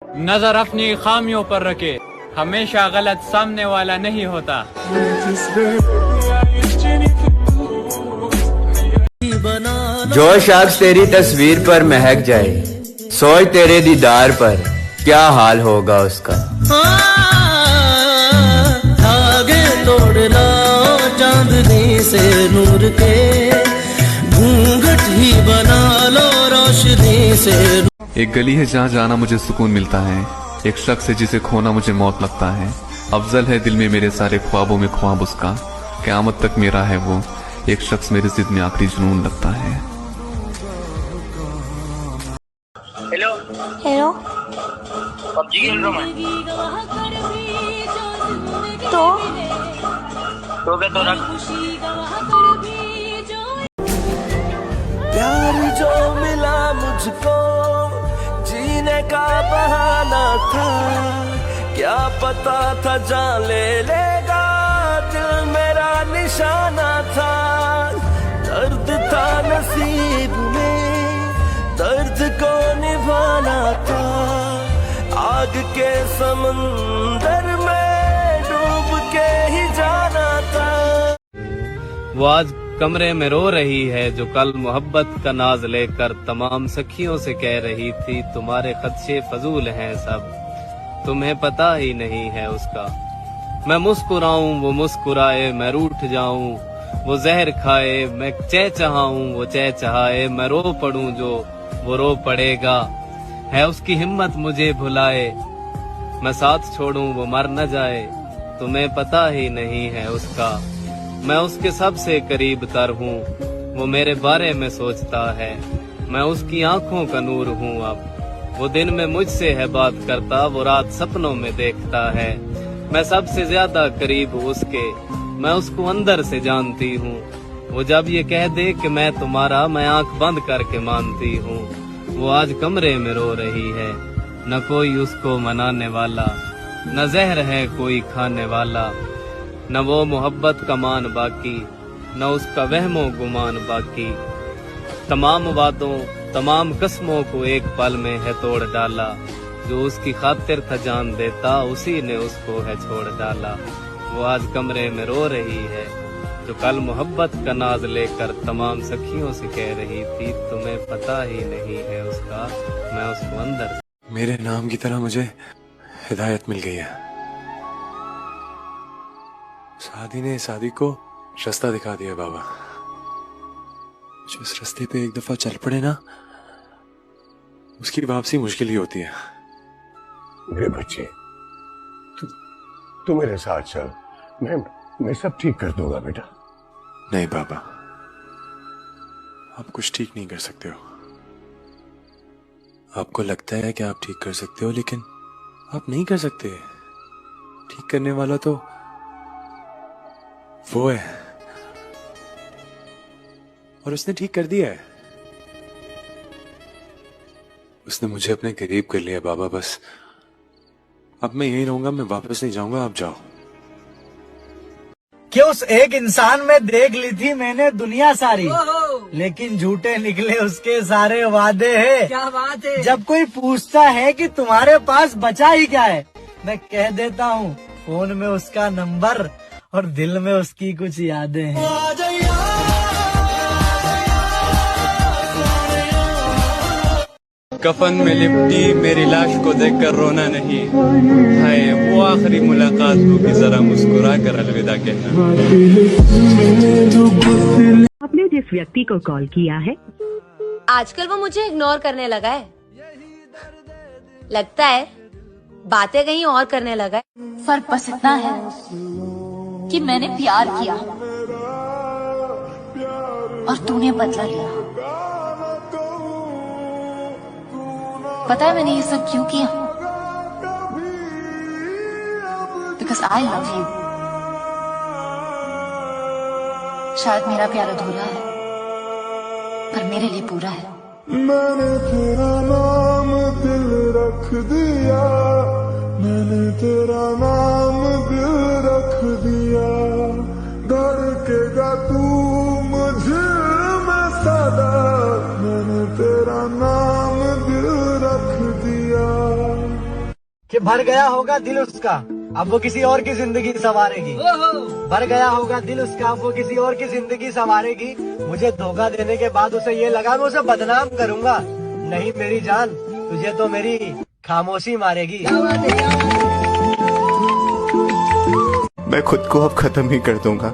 नजर अपनी खामियों पर रखे, हमेशा गलत सामने वाला नहीं होता। जो शख्स तेरी तस्वीर पर महक जाए, सोच तेरे दीदार पर क्या हाल होगा उसका। धागे तोड़ना चांदनी से नूर के, घूंघट ही बना लो रोशनी से। एक गली है जहाँ जाना मुझे सुकून मिलता है, एक शख्स है जिसे खोना मुझे मौत लगता है। अफजल है दिल में मेरे सारे ख्वाबों में ख्वाब उसका, क़यामत तक मेरा है वो, एक शख्स मेरे जिद में आखिरी जुनून लगता है। हेलो हेलो, पबजी खेल रहा मैं। तो क्या तो रख। प्यार जो मिला मुझको जीने का बहाना था, क्या पता था जान ले लेगा दिल मेरा निशाना था। दर्द था नसीब में, दर्द को निभाना था, आग के समंदर में डूब के ही जाना था। वो आज कमरे में रो रही है जो कल मोहब्बत का नाज लेकर तमाम सखियों से कह रही थी तुम्हारे खदशे फजूल हैं सब, तुम्हें पता ही नहीं है उसका। मैं मुस्कुराऊं वो मुस्कुराए, मैं रूठ जाऊं वो जहर खाए, मैं चहचहाऊं वो चहचहाए, मैं रो पड़ूं जो वो रो पड़ेगा। है उसकी हिम्मत मुझे भुलाए, मैं साथ छोड़ूं वो मर न जाए, तुम्हें पता ही नहीं है उसका। मैं उसके सबसे करीब तर हूँ, वो मेरे बारे में सोचता है, मैं उसकी आंखों का नूर हूँ अब। वो दिन में मुझसे है बात करता, वो रात सपनों में देखता है। मैं सबसे ज्यादा करीब उसके, मैं उसको अंदर से जानती हूँ। वो जब ये कह दे कि मैं तुम्हारा, मैं आंख बंद करके मानती हूँ। वो आज कमरे में रो रही है, न कोई उसको मनाने वाला, न जहर है कोई खाने वाला, न वो मोहब्बत का मान बाकी, न उसका वहमो गुमान बाकी। तमाम वादों तमाम कस्मों को एक पल में है तोड़ डाला, जो उसकी खातिर था जान देता उसी ने उसको है छोड़ डाला। वो आज कमरे में रो रही है जो कल मोहब्बत का नाज लेकर तमाम सखियों से कह रही थी तुम्हें पता ही नहीं है उसका, मैं उसको अंदर। मेरे नाम की तरह मुझे हिदायत मिल गई है। शादी ने शादी को रास्ता दिखा दिया बाबा। जो इस रास्ते पे एक दफा चल पड़े ना, उसकी वापसी मुश्किल ही होती है। मेरे बच्चे, तू मेरे साथ चल, मैं सब ठीक कर दूंगा बेटा। नहीं बाबा, आप कुछ ठीक नहीं कर सकते हो। आपको लगता है कि आप ठीक कर सकते हो, लेकिन आप नहीं कर सकते। ठीक करने वाला तो वो है, और उसने ठीक कर दिया है। उसने मुझे अपने करीब कर लिया बाबा। बस अब मैं यहीं रहूंगा, मैं वापस नहीं जाऊंगा, आप जाओ। कि उस एक इंसान में देख ली थी मैंने दुनिया सारी, लेकिन झूठे निकले उसके सारे वादे हैं। क्या बात है। जब कोई पूछता है कि तुम्हारे पास बचा ही क्या है, मैं कह देता हूँ फोन में उसका नंबर और दिल में उसकी कुछ यादें हैं। कफन में लिपटी मेरी लाश को देखकर रोना नहीं, हाय वो आखिरी मुलाकात होगी, जरा मुस्कुरा कर अलविदा कहना। आपने जिस व्यक्ति को कॉल किया है आजकल वो मुझे इग्नोर करने लगा है, लगता है बातें कहीं और करने लगा है। फर्क बस इतना है कि मैंने प्यार किया और तूने बदला लिया। पता है मैंने ये सब क्यों किया? Because I love you. शायद मेरा प्यार अधूरा है, पर मेरे लिए पूरा है। मैंने तेरा नाम दिल रख दिया, मैंने तेरा नाम दिल रख दिया। धड़केगा तू मुझे में सदा, मैंने तेरा नाम दिल रख दिया। कि भर गया होगा दिल उसका, अब वो किसी और की जिंदगी संवारेगी। भर गया होगा दिल उसका, अब वो किसी और की जिंदगी संवारेगी। मुझे धोखा देने के बाद उसे ये लगा मैं उसे बदनाम करूंगा। नहीं मेरी जान, तुझे तो मेरी खामोशी मारेगी। मैं खुद को अब खत्म ही कर दूंगा।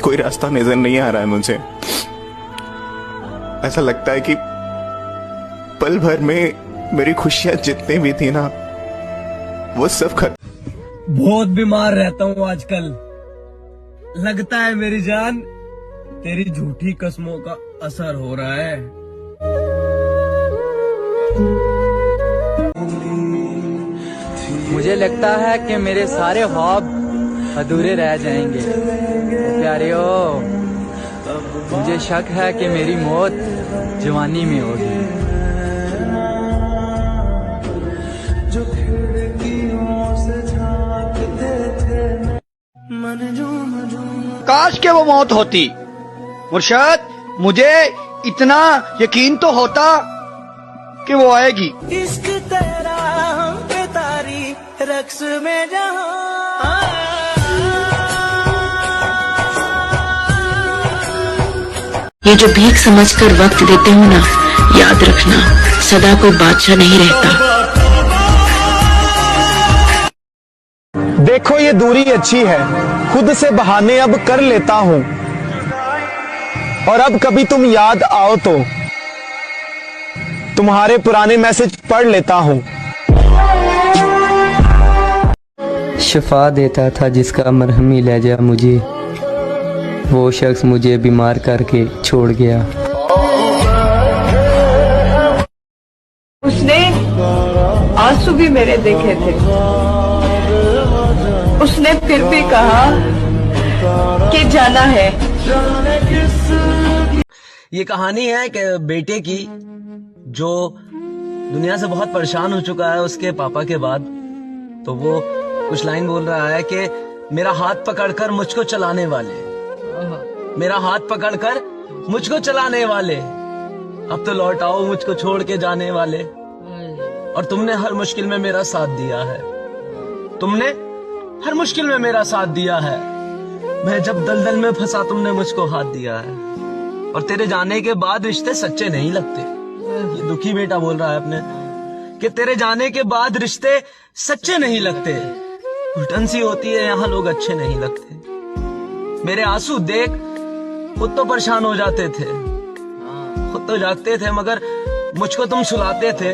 कोई रास्ता नजर नहीं आ रहा है मुझे। ऐसा लगता है कि पल भर में मेरी खुशियां जितनी भी थी ना, वो सब खत्म। बहुत बीमार रहता हूँ आजकल। लगता है मेरी जान तेरी झूठी कस्मों का असर हो रहा है। मुझे लगता है कि मेरे सारे ख्वाब अधूरे रह जाएंगे। प्यारियो, मुझे शक है कि मेरी मौत जवानी में होगी। काश के वो मौत होती मुर्शद, मुझे इतना यकीन तो होता कि वो आएगी। इश्क तेरा हम पे तारी रक्स में जहां। ये जो भीख समझकर वक्त देते हो ना, याद रखना सदा कोई बादशाह नहीं रहता। देखो ये दूरी अच्छी है, खुद से बहाने अब कर लेता हूँ, और अब कभी तुम याद आओ तो तुम्हारे पुराने मैसेज पढ़ लेता हूँ। शफा देता था जिसका मरहमी लहजा मुझे, वो शख्स मुझे बीमार करके छोड़ गया। उसने आंसू भी मेरे देखे थे, उसने फिर भी कहा कि जाना है। ये कहानी है कि बेटे की जो दुनिया से बहुत परेशान हो चुका है उसके पापा के बाद। तो वो कुछ लाइन बोल रहा है कि मेरा हाथ पकड़कर मुझको चलाने वाले, मेरा हाथ पकड़कर मुझको चलाने वाले, अब तो लौट आओ मुझको छोड़ के जाने वाले। और तुमने हर मुश्किल में मेरा साथ दिया है, तुमने हर मुश्किल में मेरा साथ दिया है। मैं जब दलदल में फंसा तुमने मुझको हाथ दिया है। और तेरे जाने के बाद रिश्ते सच्चे नहीं लगते। ये दुखी बेटा बोल रहा है अपने कि तेरे जाने के बाद रिश्ते सच्चे नहीं लगते। घुटन सी होती है, यहाँ लोग अच्छे नहीं लगते। मेरे आंसू देख खुद तो परेशान हो जाते थे, खुद तो जागते थे, मगर मुझको तुम सुलाते थे।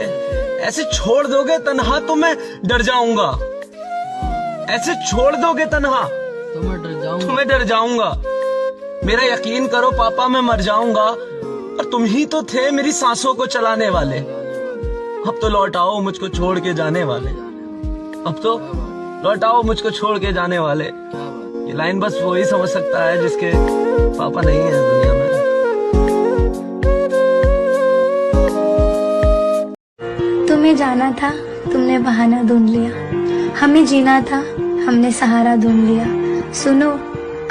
ऐसे छोड़ दोगे तन्हा तो मैं डर जाऊंगा, ऐसे छोड़ दोगे तन्हा तो मैं डर जाऊंगा। मेरा यकीन करो पापा, मैं मर जाऊंगा, और तुम ही तो थे मेरी सांसों को चलाने वाले। अब तो लौट आओ मुझको छोड़ के जाने वाले, अब तो लौट आओ मुझको छोड़ के जाने वाले। ये लाइन बस वही समझ सकता है जिसके पापा नहीं है दुनिया में। तुम्हें जाना था, तुमने बहाना ढूंढ लिया। हमें जीना था, हमने सहारा ढूंढ लिया। सुनो,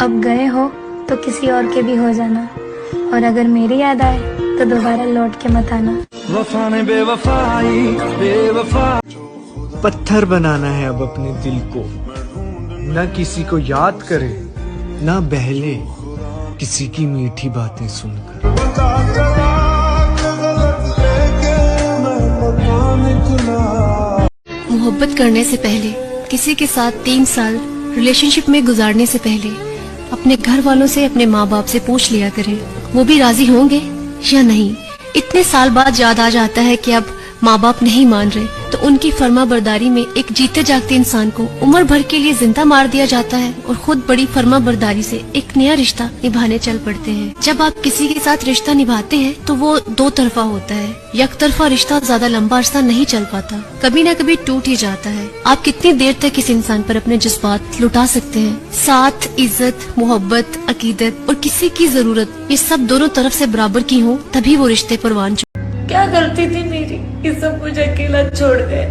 अब गए हो तो किसी और के भी हो जाना, और अगर मेरी याद आए तो दोबारा लौट के मत आना। वफा ने बेवफाई बेवफा। पत्थर बनाना है अब अपने दिल को, ना किसी को याद करे, ना बहले किसी की मीठी बातें सुनकर। मोहब्बत करने से पहले, किसी के साथ 3 साल रिलेशनशिप में गुजारने से पहले अपने घर वालों से, अपने माँ बाप से पूछ लिया करें वो भी राजी होंगे या नहीं। इतने साल बाद याद आ जाता है कि अब माँ बाप नहीं मान रहे, तो उनकी फर्मा बरदारी में एक जीते जागते इंसान को उम्र भर के लिए जिंदा मार दिया जाता है, और खुद बड़ी फर्मा बरदारी से एक नया रिश्ता निभाने चल पड़ते हैं। जब आप किसी के साथ रिश्ता निभाते हैं तो वो 2 तरफा होता है। एक तरफा रिश्ता ज्यादा लंबा अरसा नहीं चल पाता, कभी न कभी टूट ही जाता है। आप कितनी देर तक इस इंसान पर अपने जज्बात लुटा सकते हैं? साथ, इज्जत, मोहब्बत, अकीदत और किसी की जरूरत, ये सब दोनों तरफ से बराबर की हो, तभी वो रिश्ते परवान। क्या गलती थी मेरी कि सब मुझे अकेला छोड़ गए।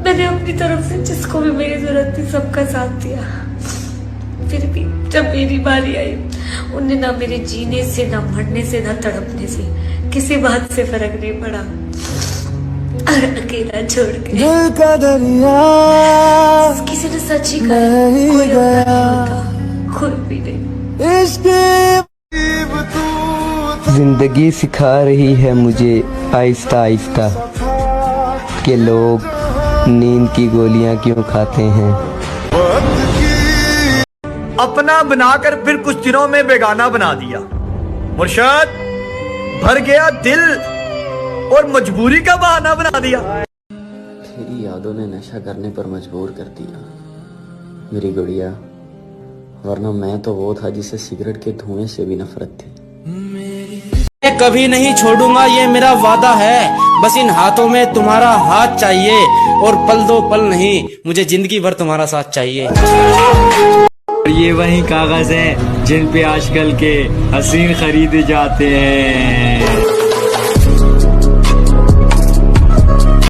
मैंने अपनी तरफ से जिसको भी मेरी जरूरत थी सबका साथ दिया, फिर भी जब मेरी बारी आई उन्हें ना मेरे जीने से, ना मरने से, ना तड़पने से किसी बात से फर्क नहीं पड़ा। और अकेला छोड़ के दिल का दरिया किसी ने सच ही कहा, कोई गया कोई भी नहीं। जिंदगी सिखा रही है मुझे आहिस्ता आहिस्ता कि लोग नींद की गोलियां क्यों खाते हैं। अपना बनाकर फिर कुछ दिनों में बेगाना बना दिया। मुर्शद, भर गया दिल और मजबूरी का बहाना बना दिया। तेरी यादों ने नशा करने पर मजबूर कर दिया मेरी गुड़िया, वरना मैं तो वो था जिसे सिगरेट के धुएं से भी नफरत थी। मैं कभी नहीं छोड़ूंगा, ये मेरा वादा है। बस इन हाथों में तुम्हारा हाथ चाहिए और पल दो पल नहीं, मुझे जिंदगी भर तुम्हारा साथ चाहिए। ये वही कागज हैं जिन पे आजकल के हसीन खरीदे जाते हैं।